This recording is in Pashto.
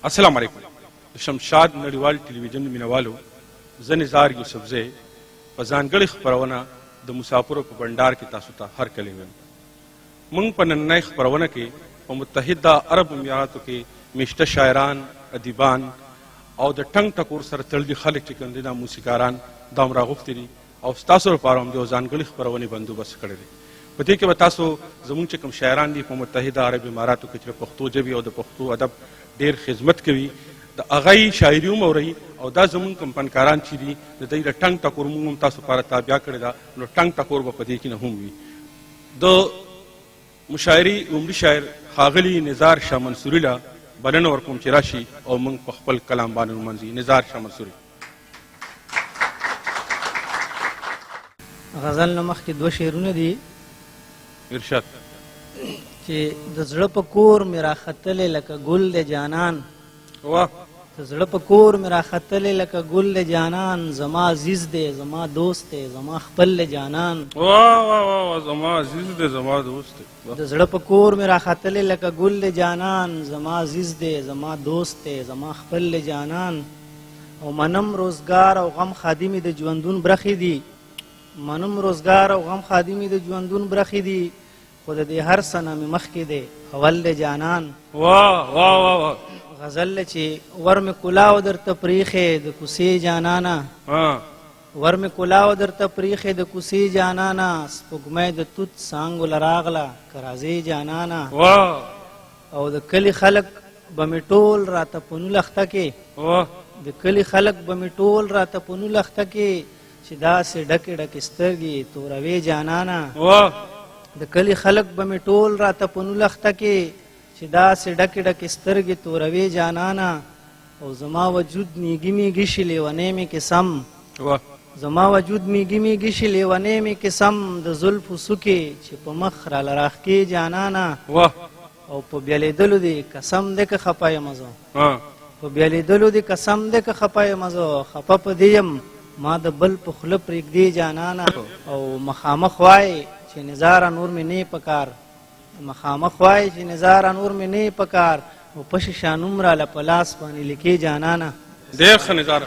अस्सलाम वालेकुम। शमशाद नड़ीवाल टेलीविजन मिनवालो ज़निज़ार यूसुफज़ई په ځانګړې خپرونه د مسافرو په بنډار کې تاسو ته هرکلی ویم. موږ په نننۍ خپرونه کې په متحده عرب اماراتو کې میشته شاعران، ادیبان او د ټنګ ټکور سره تړلي خلک چې کوم دي دا موسیقاران دا هم راغوښتي دي او ستاسو لپاره هم د یو ځانګړې خپرونې بندوبست کړی دی. په دې کې به تاسو زموږ چې کوم شاعران دي په متحده عرب اماراتو کې چې پښتو ژبې او د پښتو ادب ډېر خدمت کوي د هغه شاعري هم اورئ او دا زموږ کوم فنکاران چې دي د دوی د ټنګ ټکور موږ هم تاسو لپاره تابع کړې ده، نو ټنګ ټکور به په دې کې نه هم وي. د مشاعري عمري شاعر ښاغلي نزار شاه منصوري له بلنه ورکوم چې راشي او موږ په خپل کلام باندې ونمانځي. نزار شاه منصوري. غزل نه مخکې دوه شعرونه دي. ارشاد. چې د زړه په کور مې راختلې لکه ګل د جانان، واه. د زړه په کور مې راختلې لکه ګل د جانان، زما عزیز دی زما دوست دی زما خپل د جانان. واه واه واه زما عزیز دی زما دوست دی. د زړه په کور مې راختلې لکه ګل د جانان، زما عزیز دی زما دوست دی زما خپل د جانان. او منم روزګار او غم خادمې د ژوندون برخې دي، منم روزګار او غم خادمې د ژوندون برخې دي، خو د دې هر څه نه مې مخکې دی اول د جانان. واه واه واه واه. غزل چې ور مې کلاو درته پریښې د کوڅې جانانه، ور مې کلاو درته پریښې د کوڅې جانانه، سپوږمۍ د توت څانګو له راغله که راځې جانانه. او د کلي خلک به مې ټول راته په نولخته کې، د کلي خلک به مې ټول راته په نولخته کې، چې داسې ډکې ډکې سترګې توروې جانانه. د کلي خلک به مې ټول راته په نولخته کې، چې داسې ډکې ډکې سترګې توروې جانانه. او زما وجود میږي میږي شي لیونی مې قسم، زما وجود میږي میږي شي لیونی مې قسم، د زلفو څوکې چې په مخ راله راښکې جانانه. او په بیا لیدلو دې قسم دی که خفه یم زه، په بیا لیدلو دې قسم دی که خفه یم زه، خفه په دې یم ما د بل په خوله پرېږدې جانانه. او مخامخ وایې چې نظاره نور مې نه پکار، مخامخ وایې چې نظاره نور مې نه پکار، او پشي شانوم راله په لاس باندې لیکې جانانه. ډېر ښه نظاره.